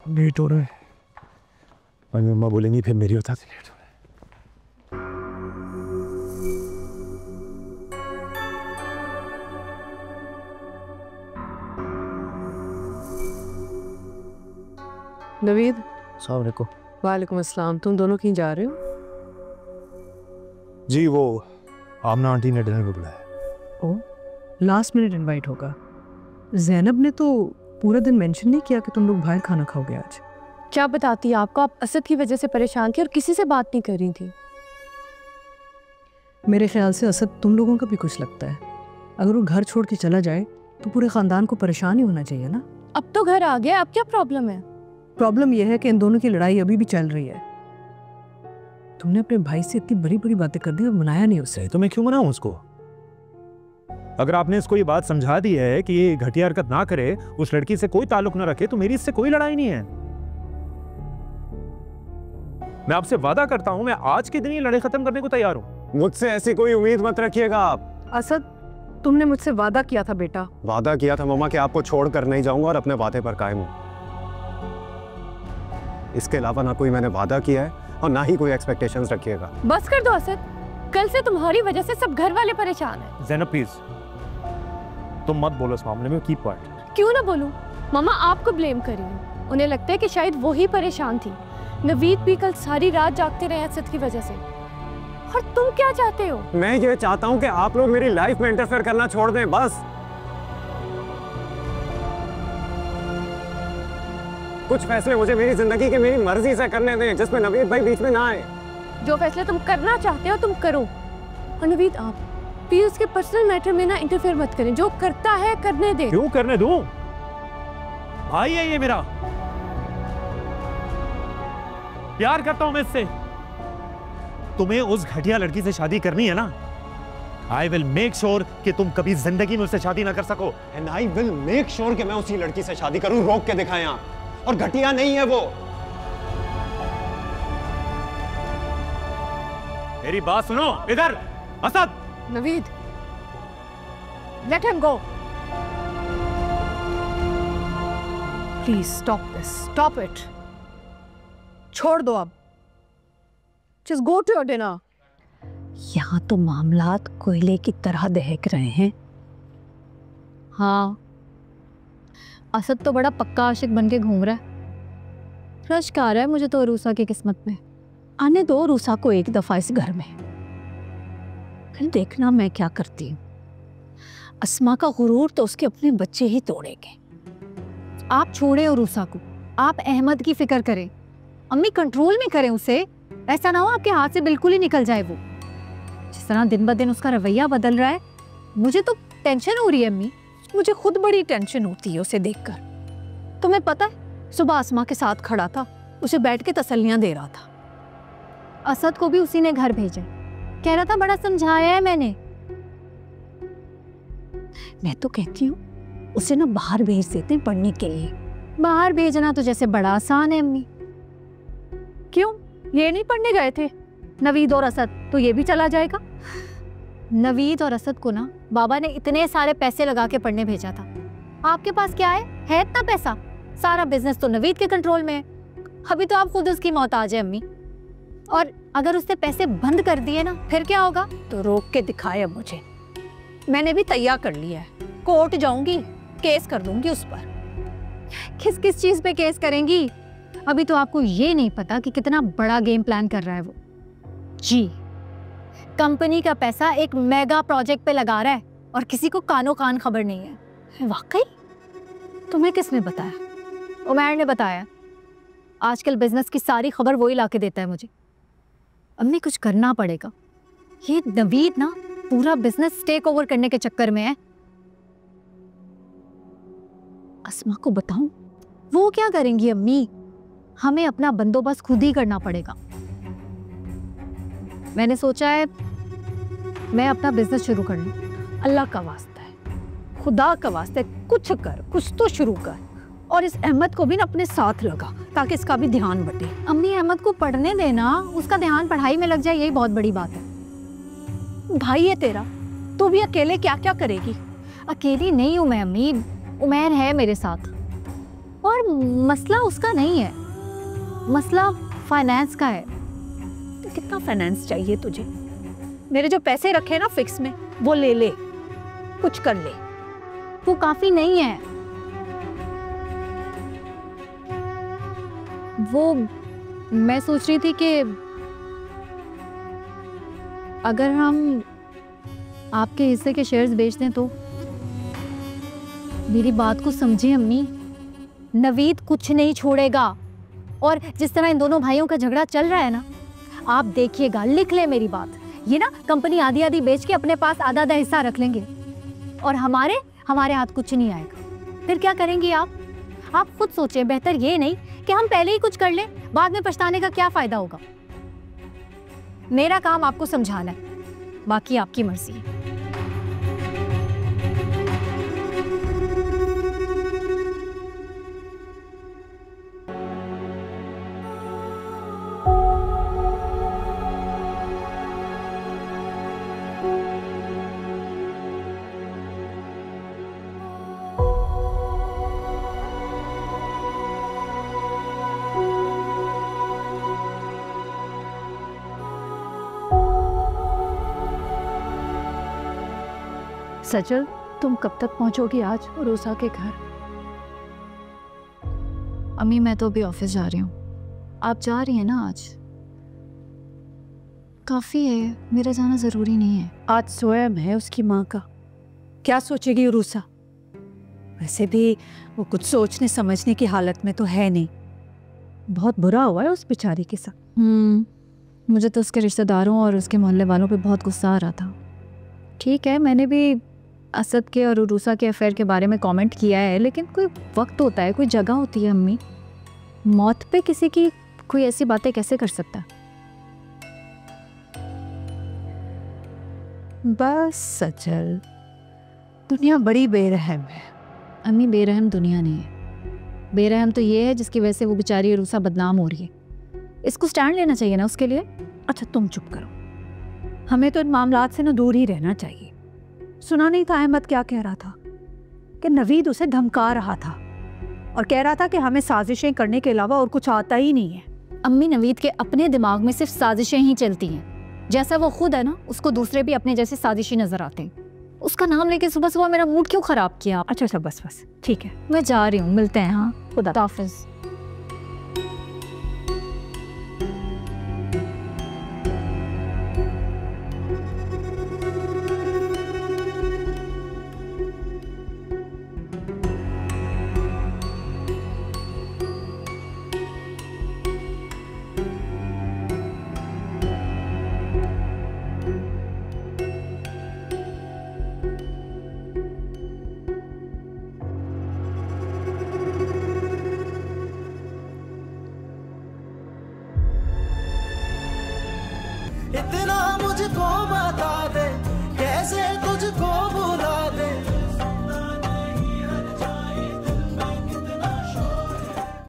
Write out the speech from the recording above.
Late हो रहा है। मम्मी मम्मा बोलेंगी फिर मेरी वजह से लेट हो रहा है। नवीद। अस्सलाम वालेकुम। वालेकुम अस्सलाम। तुम दोनों कहीं जा रहे हो? जी वो आमना आंटी ने डिनर पे बुलाया। ओ, लास्ट मिनट इनवाइट होगा। जैनब ने तो पूरा दिन मेंशन नहीं किया कि तुम लोग बाहर खाना खाओगे आज। क्या बताती आपको, आप असद की वजह से परेशान थी और किसी से बात नहीं कर रही थी। मेरे ख्याल से असद तुम लोगों का भी कुछ लगता है। अगर वो घर छोड़ के चला जाए तो पूरे खानदान को परेशान ही होना चाहिए ना। अब तो घर आ गया, अब क्या प्रॉब्लम है? प्रॉब्लम यह है कि इन दोनों की लड़ाई अभी भी चल रही है। तुमने अपने भाई से इतनी बड़ी बड़ी बातें कर दी और मनाया नहीं उसे। तो मैं क्यों मनाऊं उसको? अगर आपने इसको ये बात समझा दी है कि ये घटिया हरकत ना करे, उस लड़की से कोई ताल्लुक ना रखे, तो मेरी इससे कोई लड़ाई नहीं है। मैं आपसे वादा करता हूं, मैं आज के दिन ये लड़ाई खत्म करने को तैयार हूं। मुझसे ऐसी कोई उम्मीद मत रखिएगा आप। असद, तुमने मुझसे वादा किया था बेटा। वादा किया था मम्मा कि आपको छोड़ कर नहीं जाऊंगा और अपने वादे पर कायम हूं। इसके अलावा ना कोई मैंने वादा किया है और ना ही कोई एक्सपेक्टेशंस रखिएगा। बस कर दो असद, कल से तुम्हारी वजह से सब घर वाले परेशान हैं। ज़ैनब प्लीज तुम मत बोलो इस मामले में, कीप क्वाइट। क्यों ना बोलूं? मम्मा आपको ब्लेम कर रही है। उन्हें लगता है कि शायद वो ही परेशान थी। नवीद भी कल सारी रात जागते रहे असद की वजह से। और तुम क्या चाहते हो? मैं ये चाहता हूं कि आप लोग मेरी लाइफ में इंटरफेयर करना छोड़ दें, बस। कुछ फैसले मुझे मेरी जिंदगी की मेरी मर्जी से करने दें, जिसमें नवीद भाई बीच में ना आए। जो फैसले तुम करना चाहते हो तुम करो। और नवीद आप प्लीज उसके पर्सनल मैटर में ना इंटरफेयर मत करें। जो करता है करने दे। क्यों करने दूं? भाई है ये मेरा, प्यार करता हूं मैं इससे। तुम्हें उस घटिया लड़की से शादी करनी है ना, आई विल मेक श्योर कि तुम कभी जिंदगी में उससे शादी ना कर सको। And I will make sure कि मैं उसी लड़की से शादी करूं, रोक के दिखाएं आप। और घटिया नहीं है वो। मेरी बात सुनो, इधर Asad. Naveed, let him go. Please stop this, stop it. छोड़ दो अब। Just go to your dinner. यहाँ तो मामलात कोयले की तरह दहक रहे हैं। हाँ, असद तो बड़ा पक्का आशिक बन के घूम रहा है। रश्क आ रहा है मुझे तो रूसा की किस्मत में। आने दो रूसा को एक दफा इस घर में, फिर देखना मैं क्या करती हूँ। अस्मा का गुरूर तो उसके अपने बच्चे ही तोड़ेंगे। आप छोड़े हो रूसा को, आप अहमद की फिक्र करें। अम्मी कंट्रोल में करें उसे। ऐसा ना हो आपके हाथ से बिल्कुल ही निकल जाए वो। जिस तरह दिन ब दिन उसका रवैया बदल रहा है, मुझे तो टेंशन हो रही है अम्मी। मुझे खुद बड़ी टेंशन होती है उसे देखकर। तुम्हें पता है, सुबह अस्मा के साथ खड़ा था, उसे बैठ के तसल्लियां दे रहा था। असद को भी उसी ने घर भेजा। कह रहा था बड़ा समझाया है मैंने। मैं तो कहती हूँ उसे ना बाहर भेज देते हैं पढ़ने के लिए। बाहर भेजना तो जैसे बड़ा आसान है अम्मी। क्यों, ये नहीं पढ़ने गए थे नवीद और असद? तो ये भी चला जाएगा। नवीद और असद को ना बाबा ने इतने सारे पैसे लगा के पढ़ने भेजा था। आपके पास क्या है इतना पैसा? सारा बिजनेस तो नवीद के कंट्रोल में है। अभी तो आप खुद उसकी मोहताज है अम्मी। और अगर उसने पैसे बंद कर दिए ना, फिर क्या होगा? तो रोक के दिखाए अब मुझे। मैंने भी तैयार कर लिया है, कोर्ट जाऊंगी, केस कर दूंगी उस पर। किस किस चीज पे केस करेंगी? अभी तो आपको ये नहीं पता कि कितना बड़ा गेम प्लान कर रहा है वो। जी, कंपनी का पैसा एक मेगा प्रोजेक्ट पे लगा रहा है और किसी को कानो कान खबर नहीं है। वाकई? तुम्हें किसने बताया? उमैर ने बताया। आजकल बिजनेस की सारी खबर वही लाके देता है मुझे। अम्मी कुछ करना पड़ेगा। ये नवीद ना पूरा बिजनेस टेक ओवर करने के चक्कर में है। अस्मा को बताऊं? वो क्या करेंगी अम्मी? हमें अपना बंदोबस्त खुद ही करना पड़ेगा। मैंने सोचा है मैं अपना बिजनेस शुरू कर लूं। अल्लाह का वास्ता है, खुदा का वास्ता है, कुछ कर, कुछ तो शुरू कर। और इस अहमद को भी ना अपने साथ लगा ताकि इसका भी ध्यान बटे। अम्मी अहमद को पढ़ने देना, उसका ध्यान पढ़ाई में लग जाए, यही बहुत बड़ी बात है। भाई है तेरा, तू भी अकेले क्या क्या करेगी? अकेली नहीं हूं मैं अम्मी, उमैर है मेरे साथ। और मसला उसका नहीं है, मसला फाइनेंस का है। तो कितना फाइनेंस चाहिए तुझे? मेरे जो पैसे रखे ना फिक्स में, वो ले ले, कुछ कर ले। वो काफी नहीं है। वो मैं सोच रही थी कि अगर हम आपके हिस्से के शेयर्स बेच दें तो। मेरी बात को समझिए अम्मी, नवीद कुछ नहीं छोड़ेगा। और जिस तरह इन दोनों भाइयों का झगड़ा चल रहा है ना, आप देखिएगा, लिख ले मेरी बात, ये ना कंपनी आधी आधी बेच के अपने पास आधा आधा हिस्सा रख लेंगे और हमारे हाथ कुछ नहीं आएगा। फिर क्या करेंगी आप खुद सोचिए। बेहतर ये नहीं कि हम पहले ही कुछ कर लें, बाद में पछताने का क्या फायदा होगा। मेरा काम आपको समझाना है, बाकी आपकी मर्जी है। सजल, तुम कब तक पहुंचोगी आज रोसा के घर? अम्मी मैं तो अभी ऑफिस जा रही हूँ, आप जा रही हैं ना आज? काफ़ी है, मेरा जाना ज़रूरी नहीं है। आज स्वयं है उसकी माँ का, क्या सोचेगी रूसा? वैसे भी वो कुछ सोचने समझने की हालत में तो है नहीं। बहुत बुरा हुआ है उस बेचारी के साथ। मुझे तो उसके रिश्तेदारों और उसके मोहल्ले वालों पे बहुत गुस्सा आ रहा था। ठीक है, मैंने भी असद के और उरूसा के अफेयर के बारे में कमेंट किया है, लेकिन कोई वक्त होता है, कोई जगह होती है अम्मी। मौत पे किसी की कोई ऐसी बातें कैसे कर सकता है? बस सजल, दुनिया बड़ी बेरहम है। अम्मी बेरहम दुनिया नहीं है, बेरहम तो ये है जिसकी वजह से वो बेचारी उरूसा बदनाम हो रही है। इसको स्टैंड लेना चाहिए ना उसके लिए। अच्छा तुम चुप करो, हमें तो इन मामलात से ना दूर ही रहना चाहिए। सुना नहीं था अहमद क्या कह रहा था कि नवीद उसे धमका रहा था और कह रहा था कि हमें साजिशें करने के अलावा और कुछ आता ही नहीं है। अम्मी नवीद के अपने दिमाग में सिर्फ साजिशें ही चलती हैं। जैसा वो खुद है ना, उसको दूसरे भी अपने जैसे साजिशी नजर आते हैं। उसका नाम लेके सुबह सुबह मेरा मूड क्यों खराब किया आप? अच्छा बस ठीक है, मैं जा रही हूँ, मिलते हैं। हाँ, खुदा हाफिज़। इतना मुझको बता दे